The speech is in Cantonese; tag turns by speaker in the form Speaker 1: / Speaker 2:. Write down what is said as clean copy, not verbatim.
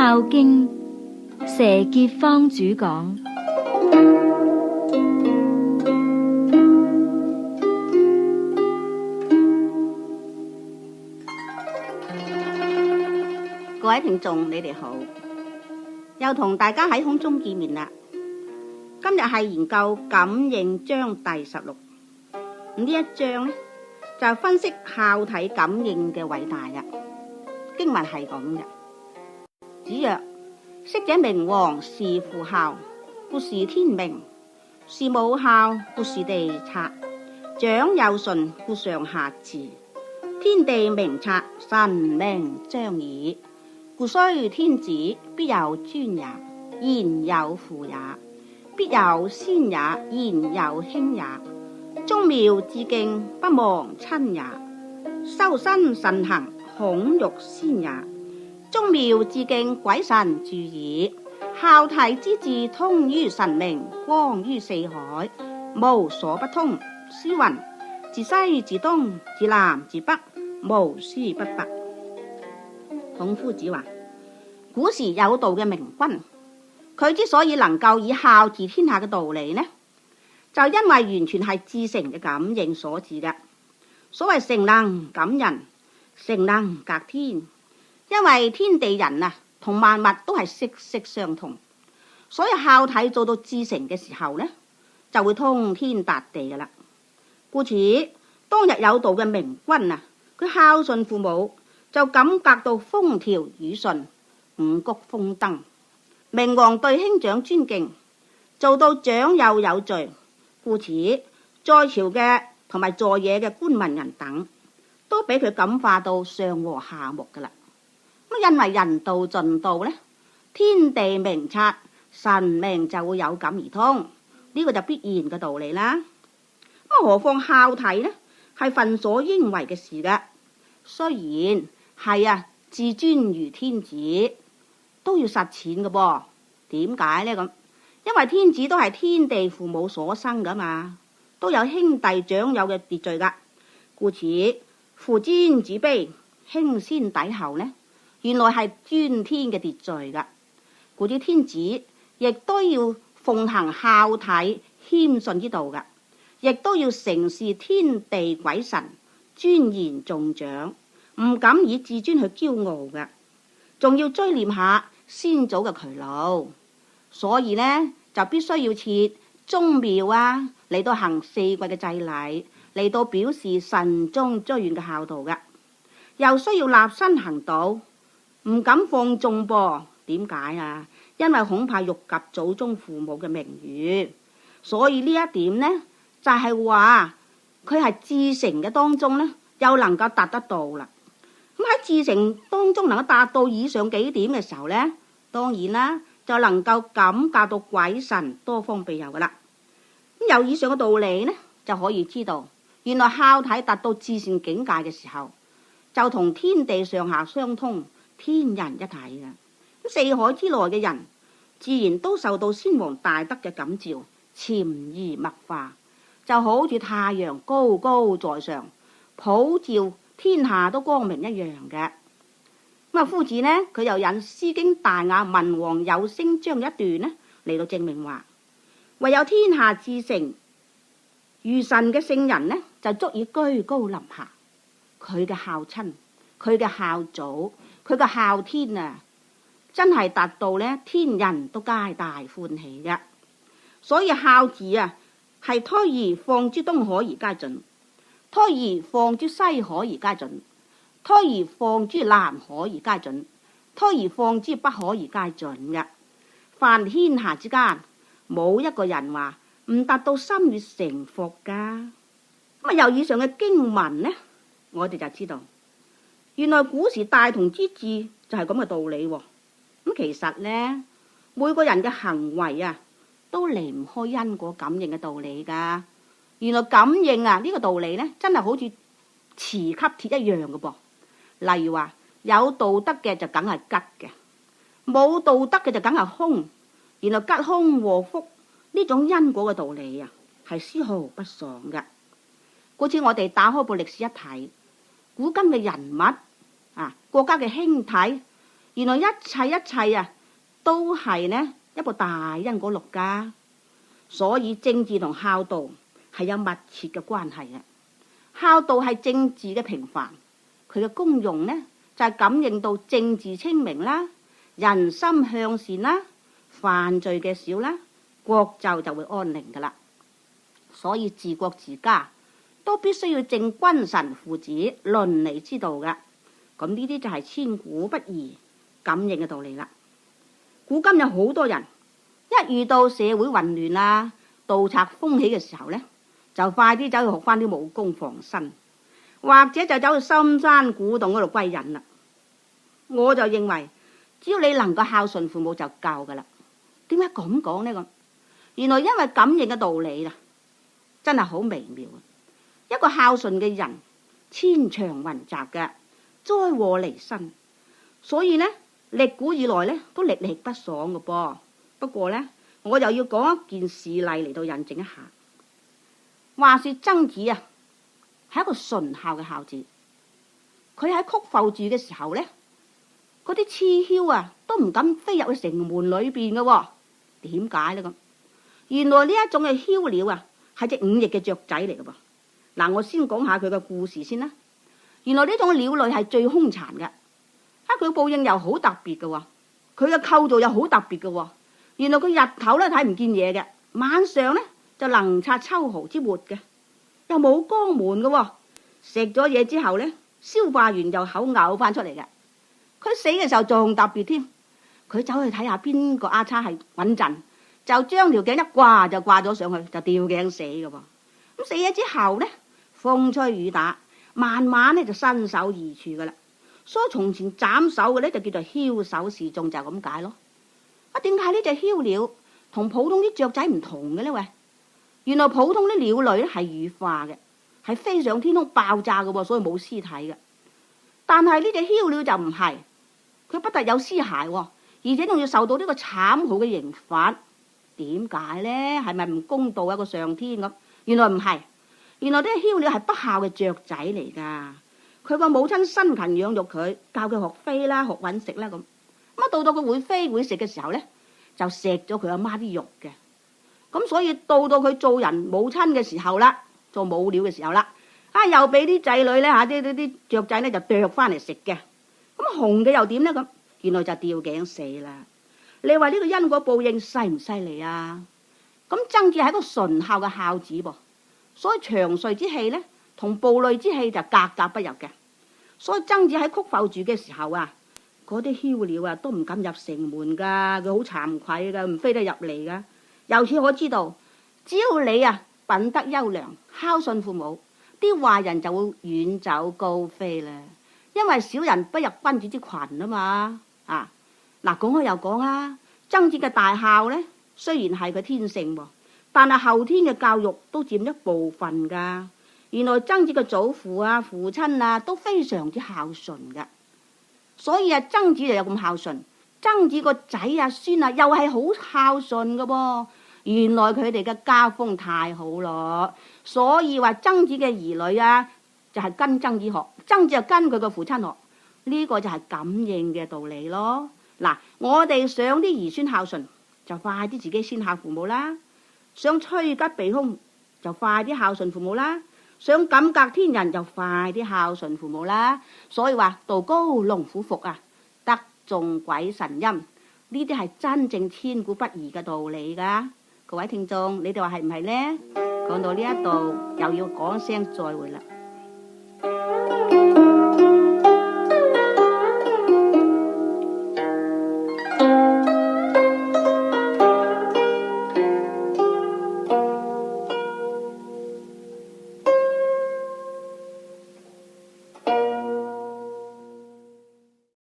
Speaker 1: 孝經》，佘潔芳主講。
Speaker 2: 各位聽眾，你哋好，又同大家喺空中見面啦。今日係研究感應章第16，呢一章呢，就分析孝體感應嘅偉大呀。經文係咁嘅：子曰：昔者明王是父孝，故是天明；是母孝，故是地察；長幼順，故上下治。天地明察，神明彰矣。故須天子，必有尊也；焉有父也，必有先也；焉有兄也。宗廟致敬，不忘親也；修身慎行，恐辱先也。宗廟致敬，鬼神助矣。孝悌之志，通於神明，光於四海，無所不通。詩云：自西至東，自南至北，無書不拔。孔夫子話：古時有道嘅明君，佢之所以能夠以孝治天下嘅道理呢，就因為完全係至誠嘅感應所致嘅。所謂誠能感人，誠能隔天，因為天地人啊同萬物都係息息相通，所以孝體做到至誠嘅時候呢，就會通天達地噶啦。故此當日有道嘅明君啊，佢孝順父母，就感覺到風調雨順，五穀豐登。明王對兄長尊敬，做到長幼有序，故此在朝嘅同埋在野嘅官民人等都俾佢感化到上和下睦噶啦。咁因為人道盡道呢，天地明察，神明就會有感而通，呢個就必然嘅道理啦。咁何況孝體呢，係份所應為嘅事嘅。雖然係至尊如天子，都要實踐嘅噃。點解呢？咁因為天子都係天地父母所生噶嘛，都有兄弟長幼嘅秩序噶。故此父尊子卑，兄先弟後呢，原來係尊天嘅秩序噶。故此天子亦都要奉行孝體謙遜之道噶，亦都要承事天地鬼神，尊賢重長，唔敢以自尊去驕傲嘅，仲要追念下先祖嘅劬勞。所以呢，就必須要設宗廟嚟到行四季嘅祭禮，嚟到表示慎終追遠嘅孝道嘅。又需要立身行道，唔敢放縱噃。點解啊？因為恐怕辱及祖宗父母嘅名譽。所以呢一點呢，就係話佢係至誠嘅當中呢，又能夠達得到啦。咁喺至誠當中能夠達到以上幾點嘅時候呢，當然啦，就能夠感覺到鬼神多方庇佑噶啦。咁有以上嘅道理呢，就可以知道，原來孝體達到至善境界嘅時候，就同天地上下相通，天人一體嘅。咁四海之內嘅人，自然都受到先王大德嘅感召，潛移默化，就好似太陽高高在上，普照天下都光明一樣嘅。咁夫子呢，佢又引《詩經》大雅文王有聲章一段呢嚟到證明話，唯有天下至誠如神嘅聖人呢，就足以居高臨下。佢嘅孝親，佢嘅孝祖，佢嘅孝天啊，真係達到呢天人都皆大歡喜嘅。所以孝字係胎兒放諸東海而皆準，胎兒放諸西海而皆準，胎兒放諸南海而皆準，胎兒放諸北海而皆準嘅。凡天下之間，冇一個人話唔達到心悅誠服噶。咁由以上嘅經文呢，我哋就知道，原來古時大同之治就係咁嘅道理。咁其實呢，每個人嘅行為都離唔開因果感應嘅道理噶。原來感應呢個道理呢，真係好似磁吸鐵一樣嘅噃。例如話有道德嘅就梗係吉嘅，冇道德嘅就梗係凶。原來吉凶禍福呢種因果嘅道理係絲毫不爽嘅。故此我哋打開部歷史一睇，古今嘅人物國家嘅興體，原來一切啊，都係呢一個大因果律噶。所以政治同孝道係有密切嘅關係嘅。孝道係政治嘅平凡，佢嘅功用呢就係感應到政治清明啦，人心向善啦，犯罪嘅少啦，國就會安寧噶啦。所以治國治家都必須要正君臣父子倫理之道嘅。咁呢啲就係千古不移感應嘅道理啦。古今有好多人一遇到社會混亂啊、盜賊風起嘅時候呢，就快啲走去學翻啲武功防身，或者就走去深山古洞嗰度歸隱啦。我就認為只要你能夠孝順父母就夠噶啦。點解咁講呢？咁原來因為感應嘅道理啦，真係好微妙。一個孝順嘅人，千祥雲集嘅，災禍離身，所以呢，歷古以來呢都歷歷不爽嘅噃。不過呢，我又要講一件事例嚟到印證一下。話說曾子啊，係一個純孝嘅孝子。佢喺曲阜住嘅時候呢，嗰啲雌梟啊都唔敢飛入去城門裏邊嘅。點解呢？咁原來呢一種嘅梟鳥啊，係隻五翼嘅雀仔嚟嘅噃。嗱，我先講下佢嘅故事先啦。原來呢種鳥類係最兇殘嘅，佢嘅報應又好特別嘅，佢嘅構造又好特別嘅。原來佢日頭咧睇唔見嘢嘅，晚上咧就能察秋毫之末嘅，又冇肛門嘅。食咗嘢之後咧，消化完又口嘔翻出嚟嘅。佢死嘅時候仲特別添，佢走去睇下邊個阿叉係穩陣，就將條頸一掛就掛咗上去，就吊頸死嘅。咁死咗之後咧，風吹雨打，慢慢咧就身首異處噶啦。所以從前斬首嘅咧就叫做梟首示眾，就咁解咯。點解呢隻梟鳥同普通啲雀仔唔同嘅呢？喂，原來普通啲鳥類咧係羽化嘅，係飛上天空爆炸嘅，所以冇屍體嘅。但係呢隻梟鳥就唔係，佢不但有屍骸，而且仲要受到呢個慘酷嘅刑罰。點解呢？係咪唔公道啊？個上天咁？原來唔係，原來呢隻梟鳥係不孝嘅雀仔嚟噶。佢個母親辛勤養育佢，教佢學飛啦，學搵食啦咁。咁到佢會飛會食嘅時候呢，就錫咗佢阿媽啲肉嘅。咁所以到佢做人母親嘅時候啦，做母鳥嘅時候啦，又俾啲仔女呢，啲雀仔呢就啄翻嚟食嘅。咁紅嘅又點呢？咁原來就吊頸死啦。你話呢個因果報應犀唔犀利啊？咁曾子係一個純孝嘅孝子噃，所以祥瑞之氣呢，同暴戾之氣就格格不入嘅。所以曾子喺曲阜住嘅時候啊，嗰啲梟鳥啊都唔敢入城門噶，佢好慚愧噶，唔飛得入嚟噶。由此可知道，只要你啊品德優良、孝順父母，啲壞人就會遠走高飛啦。因為小人不入君子之群啊嘛。嗱，講開又講啊，曾子嘅大孝呢，雖然係佢天性喎，但係後天嘅教育都佔一部分噶。原來曾子嘅祖父啊、父親啊都非常之孝順嘅，所以曾子就有咁孝順。曾子個仔啊、孫啊又係好孝順嘅噃。原來佢哋嘅家風太好咯，所以話曾子嘅兒女啊就係跟曾子學，曾子就跟佢個父親學，呢個就係感應嘅道理咯。嗱，我哋想啲兒孫孝順，就快啲自己先孝父母啦；想趨吉避凶，就快啲孝順父母啦；想感格天人，就快啲孝順父母啦。所以話道高龍虎伏啊，德重鬼神陰，呢啲係真正千古不移嘅道理噶。各位聽眾，你哋話係唔係呢？講到呢一度，又要講聲再會啦。